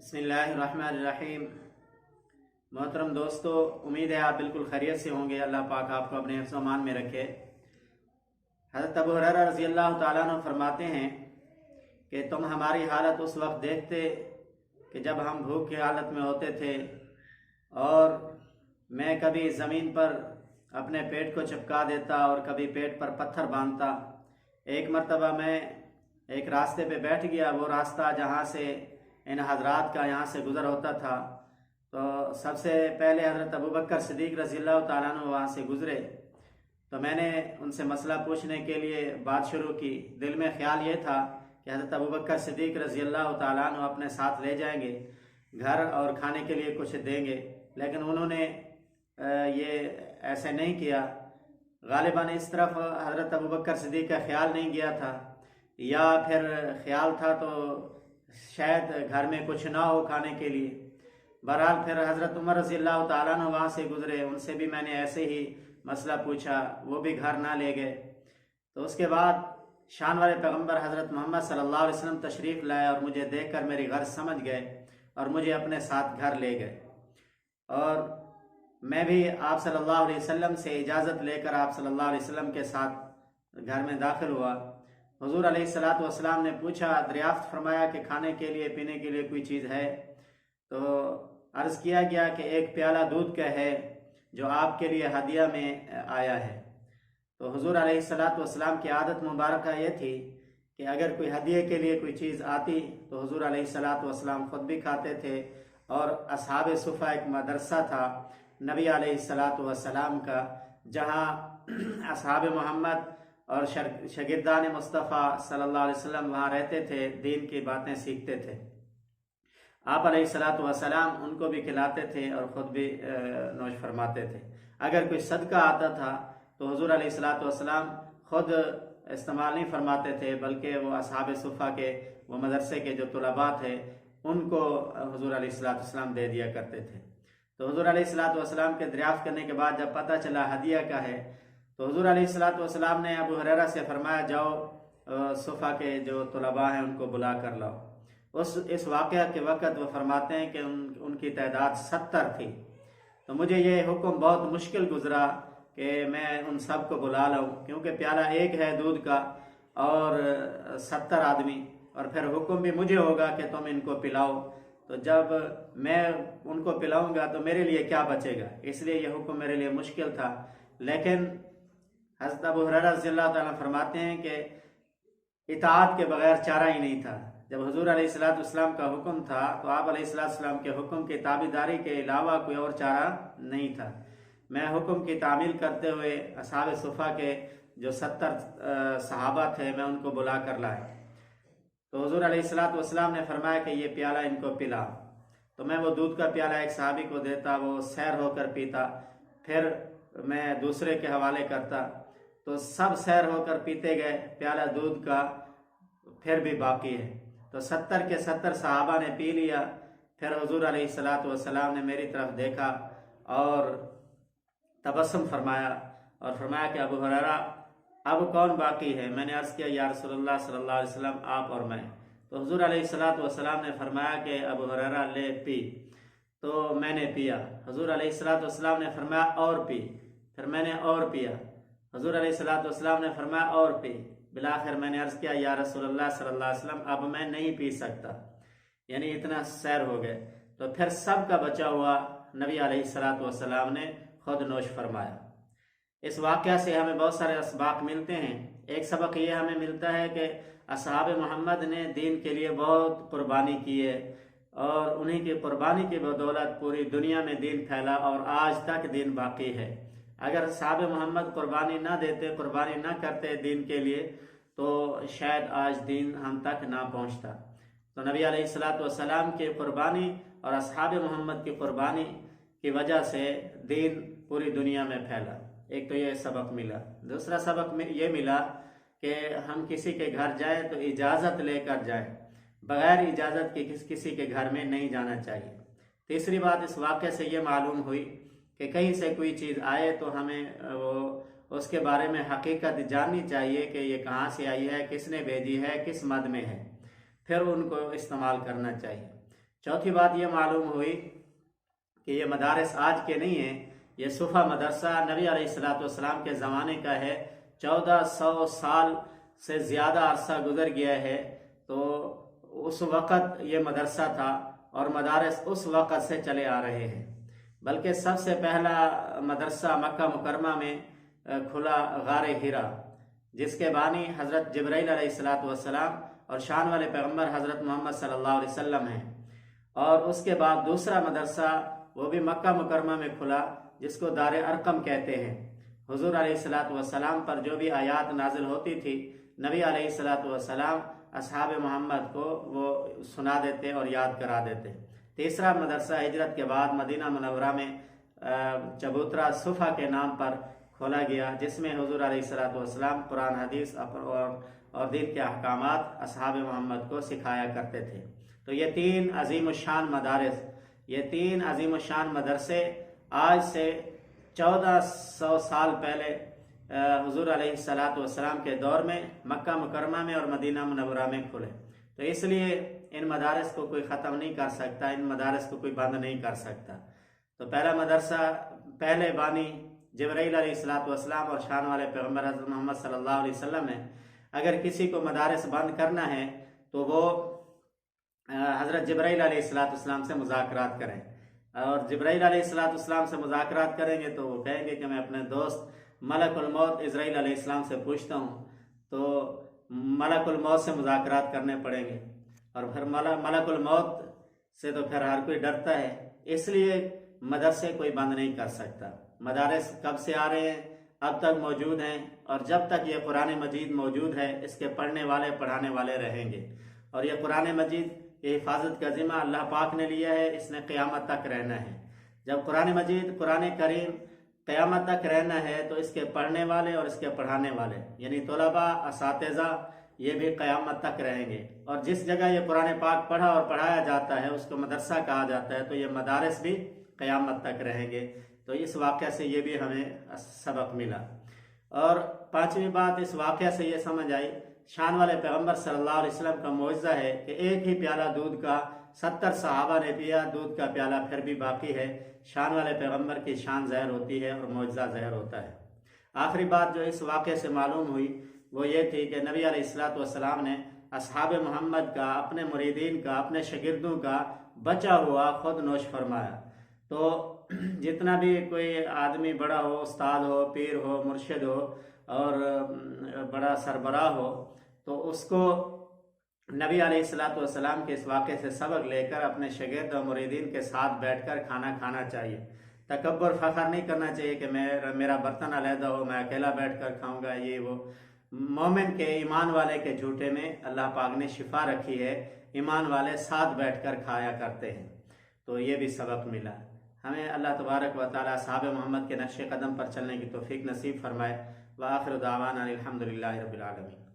बिस्मिल्लाहिर्रहमानिर्रहीम। मोहतरम दोस्तों, उम्मीद है आप बिल्कुल खैरियत से होंगे। अल्लाह पाक आपको अपने हिफ्ज़ व अमान में रखे। हज़रत अबू हुरैरा रज़ी अल्लाह तआला अन्हु फरमाते हैं कि तुम हमारी हालत उस वक्त देखते कि जब हम भूख की हालत में होते थे और मैं कभी ज़मीन पर अपने पेट को चिपका देता और कभी पेट पर पत्थर बांधता। एक मरतबा मैं एक रास्ते पे बैठ गया, वो रास्ता जहाँ से इन हजरात का यहाँ से गुज़र होता था। तो सबसे पहले हज़रत अबू बकर सिद्दीक़ रज़ी अल्लाह तआला अन्हु वहाँ से गुज़रे। तो मैंने उनसे मसला पूछने के लिए बात शुरू की। दिल में ख्याल ये था कि हज़रत अबू बकर सिद्दीक़ रज़ी अल्लाह तआला अन्हु अपने साथ ले जाएंगे, घर और खाने के लिए कुछ देंगे, लेकिन उन्होंने ये ऐसे नहीं किया। गालिबन इस तरफ हज़रत अबू बकर सिद्दीक़ का ख्याल नहीं गया था, या फिर ख्याल था तो शायद घर में कुछ ना हो खाने के लिए। बहरहाल फिर हज़रत उमर रज़ी अल्लाह तआला अन्हु वहाँ से गुज़रे, उनसे भी मैंने ऐसे ही मसला पूछा, वो भी घर ना ले गए। तो उसके बाद शान वाले पैगम्बर हज़रत मोहम्मद सल्लल्लाहु अलैहि वसल्लम तशरीफ़ लाए और मुझे देखकर मेरी गर्ज समझ गए और मुझे अपने साथ घर ले गए। और मैं भी आप सल्लल्लाहु अलैहि वसल्लम से इजाज़त लेकर आप सल्लल्लाहु अलैहि वसल्लम के साथ घर में दाखिल हुआ। हुज़ूर अलैहिस्सलातु वस्सलाम ने पूछा, दरियाफ्त फरमाया कि खाने के लिए पीने के लिए कोई चीज़ है? तो अर्ज़ किया गया कि एक प्याला दूध का है जो आपके लिए हदिया में आया है। तो हुज़ूर अलैहिस्सलातु वस्सलाम की आदत मुबारक ये थी कि अगर कोई हदिये के लिए कोई चीज़ आती तो हुज़ूर अलैहिस्सलातु वस्सलाम ख़ुद भी खाते थे। और असहाब सुफ़ा एक मदरसा था नबी अलैहिस्सलातु वस्सलाम का, जहाँ असहाब मोहम्मद और शागिर्दान मुस्तफ़ा सल्लल्लाहु अलैहि वसल्लम वहाँ रहते थे, दीन की बातें सीखते थे। आप अलैहिस्सलातु वस्सलाम उनको भी खिलाते थे और ख़ुद भी नोश फरमाते थे। अगर कोई सदका आता था तो हुज़ूर अलैहिस्सलातु वस्सलाम ख़ुद इस्तेमाल नहीं फरमाते थे, बल्कि वो असहाब सुफ़ा के वो मदरसे के जो तुलबा थे उनको हुज़ूर अलैहिस्सलातु वस्सलाम दे दिया करते थे। तो हुज़ूर अलैहिस्सलातु वस्सलाम के दरियाफ़्त करने के बाद जब पता चला हदिया का है, तो हुज़ूर अलैहिस्सलातु वस्सलाम ने अबू हुरैरा से फरमाया, जाओ सुफ़ा के जो तुलबा हैं उनको बुला कर लाओ। इस वाक़या के वक़्त वो फरमाते हैं कि उनकी तादाद 70 थी। तो मुझे ये हुक्म बहुत मुश्किल गुज़रा कि मैं उन सब को बुला लाऊं, क्योंकि प्याला एक है दूध का और 70 आदमी, और फिर हुक्म भी मुझे होगा कि तुम इनको पिलाओ। तो जब मैं उनको पिलाऊंगा तो मेरे लिए क्या बचेगा, इसलिए यह हुक्म मेरे लिए मुश्किल था। लेकिन हज़रत अबू हुरैरा रज़ियल्लाहु ताला फरमाते हैं कि इताअत के बगैर चारा ही नहीं था। जब हुज़ूर अलैहिस्सलातु वस्सलाम का हुक्म था तो आप अलैहिस्सलातु वस्सलाम के हुक्म की ताबीदारी के अलावा कोई और चारा नहीं था। मैं हुक्म की तामील करते हुए असहाब सुफ़ा के जो 70 सहाबा थे मैं उनको बुला कर लाया। तो हुज़ूर अलैहिस्सलातु वस्सलाम ने फरमाया कि ये प्याला इनको पिला। तो मैं वो दूध का प्याला एक सहाबी को देता, वो सैर होकर पीता, फिर मैं दूसरे के हवाले करता। तो सब सैर होकर पीते गए, प्याला दूध का फिर भी बाकी है। तो 70 के 70 सहाबा ने पी लिया। फिर हुज़ूर अलैहिस्सलातु वस्सलाम ने मेरी तरफ देखा और तबस्सुम फरमाया और फरमाया कि अबू हुरैरा अब कौन बाकी है? मैंने अर्ज़ किया, या रसूलल्लाह सल्लल्लाहु अलैहि वसल्लम आप और मैं। तो हुज़ूर अलैहिस्सलातु वस्सलाम ने फरमाया कि अबू हुरैरा ले पी। तो मैंने पिया। हुज़ूर अलैहिस्सलातु वस्सलाम ने फरमाया और पी। फिर मैंने और पिया। हुज़ूर अलैहिस्सलातु वस्सलाम ने फरमाया और पी। बिलाखिर मैंने अर्ज़ किया, या रसूलल्लाह सल्लल्लाहु अलैहि वसल्लम अब मैं नहीं पी सकता, यानी इतना सैर हो गए। तो फिर सब का बचा हुआ नबी अलैहिस्सलातु वस्सलाम ने खुद नोश फरमाया। इस वाक़या से हमें बहुत सारे असबाक मिलते हैं। एक सबक ये हमें मिलता है कि असहाब मोहम्मद ने दीन के लिए बहुत कुर्बानी की है और उन्हीं की कुर्बानी की बदौलत पूरी दुनिया में दीन फैला और आज तक दीन बाकी है। अगर असहाब मोहम्मद कुर्बानी ना देते, कुर्बानी ना करते दीन के लिए, तो शायद आज दीन हम तक ना पहुँचता। तो नबी अलैहिस्सलातु वस्सलाम की कुर्बानी और असहाब मोहम्मद की कुर्बानी की वजह से दीन पूरी दुनिया में फैला। एक तो ये सबक मिला। दूसरा सबक में ये मिला कि हम किसी के घर जाएं तो इजाज़त लेकर जाएं, बग़ैर इजाज़त के किसी के घर में नहीं जाना चाहिए। तीसरी बात इस वाक़े से ये मालूम हुई कि कहीं से कोई चीज़ आए तो हमें वो उसके बारे में हकीकत जाननी चाहिए कि ये कहाँ से आई है, किसने भेजी है, किस मद में है, फिर उनको इस्तेमाल करना चाहिए। चौथी बात ये मालूम हुई कि ये मदारस आज के नहीं हैं, ये सुफ़ा मदरसा नबी अलैहिस्सलाम के ज़माने का है। 1400 साल से ज़्यादा अरसा गुजर गया है। तो उस वक़्त ये मदरसा था और मदारस उस वक़्त से चले आ रहे हैं। बल्कि सबसे पहला मदरसा मक्का मुकरमा में खुला गारे हिरा, जिसके बानी हज़रत जिब्राइल अलैहिस्सलाम और शान वाले पैगम्बर हज़रत मोहम्मद सल्लल्लाहु अलैहि वसल्लम हैं। और उसके बाद दूसरा मदरसा वो भी मक्का मुकरमा में खुला, जिसको दारे अरकम कहते हैं। हुजूर अलैहिस्सलाम पर जो भी आयात नाजिल होती थी, नबी अलैहिस्सलाम असहाब मोहम्मद को वो सुना देते और याद करा देते। तीसरा मदरसा हिजरत के बाद मदीना मुनव्वरा में चबूतरा सुफ़ा के नाम पर खोला गया, जिसमें हुजूर अलैहिस्सलाम कुरान हदीस और दीन के अहकामात असहाब मोहम्मद को सिखाया करते थे। तो ये तीन अजीमुशान मदारिस, ये तीन अजीमुशान मदरसे आज से 1400 साल पहले हुजूर अलैहिस्सलाम के दौर में मक्का मुकरमा में और मदीना मुनव्वरा में खुले। तो इसलिए इन मदारस को कोई ख़त्म नहीं कर सकता, इन मदारस को कोई बंद नहीं कर सकता। तो पहला मदरसा पहले बानी जिब्राइल अलैहिस्सलाम और शान वाले पैगम्बर हज़रत मोहम्मद सल्लल्लाहु अलैहि वसल्लम है। अगर किसी को मदारस बंद करना है तो वो हज़रत जिब्राइल अलैहिस्सलाम से मुज़ाकरात करें, और जिब्राइल अलैहिस्सलाम से मुज़ाकरात करेंगे तो वो कहेंगे कि मैं अपने दोस्त मलकुल मौत इज़राइल अलैहिस्सलाम से पूछता हूँ। तो मलकुल मौत से मुज़ाकरात करने पड़ेंगे, और फिर मलकुल मौत से तो फिर हर कोई डरता है। इसलिए मदरसे कोई बंद नहीं कर सकता। मदारस कब से आ रहे हैं, अब तक मौजूद हैं, और जब तक ये कुरान मजीद मौजूद है इसके पढ़ने वाले पढ़ाने वाले रहेंगे। और ये कुरान मजीद ये हिफाजत का ज़िम्मा अल्लाह पाक ने लिया है, इसने क़यामत तक रहना है। जब कुरान मजीद कुरान करीम क़यामत तक रहना है तो इसके पढ़ने वाले और इसके पढ़ाने वाले यानी तलबा असातिज़ा ये भी क़यामत तक रहेंगे। और जिस जगह ये कुरान पाक पढ़ा और पढ़ाया जाता है उसको मदरसा कहा जाता है, तो ये मदारस भी क़यामत तक रहेंगे। तो इस वाक़े से ये भी हमें सबक मिला। और पांचवी बात इस वाक़े से ये समझ आई, शान वाले पैगम्बर सल्लल्लाहु अलैहि वसल्लम का मौजज़ा है कि एक ही प्याला दूध का 70 सहाबा ने पिया, दूध का प्याला फिर भी बाकी है। शान वाले पैगम्बर की शान ज़ाहिर होती है और मौजज़ा ज़ाहिर होता है। आखिरी बात जो इस वाक़े से मालूम हुई वो ये थी कि नबी अलैहिस्सलाम ने असहाब मोहम्मद का, अपने मुरीदीन का, अपने शागिर्दों का बचा हुआ खुद नोश फरमाया। तो जितना भी कोई आदमी बड़ा हो, उस्ताद हो, पीर हो, मुर्शिद हो और बड़ा सरबराह हो, तो उसको नबी अलैहिस्सलाम के इस वाक़े से सबक लेकर अपने शागिर्द और मुरीदीन के साथ बैठकर खाना खाना चाहिए। तकब्बुर फ़ख्र नहीं करना चाहिए कि मेरा बर्तन अलहदा हो, मैं अकेला बैठकर खाऊंगा, ये वो। मोमिन के, ईमान वाले के झूठे में अल्लाह पाक ने शिफा रखी है, ईमान वाले साथ बैठकर खाया करते हैं। तो ये भी सबक मिला हमें। अल्लाह तबारक व तआला साहब मोहम्मद के नक्शे कदम पर चलने की तौफीक नसीब फरमाए। व आखिर दावाना अल्हम्दुलिल्लाहि रब्बिल आलमीन।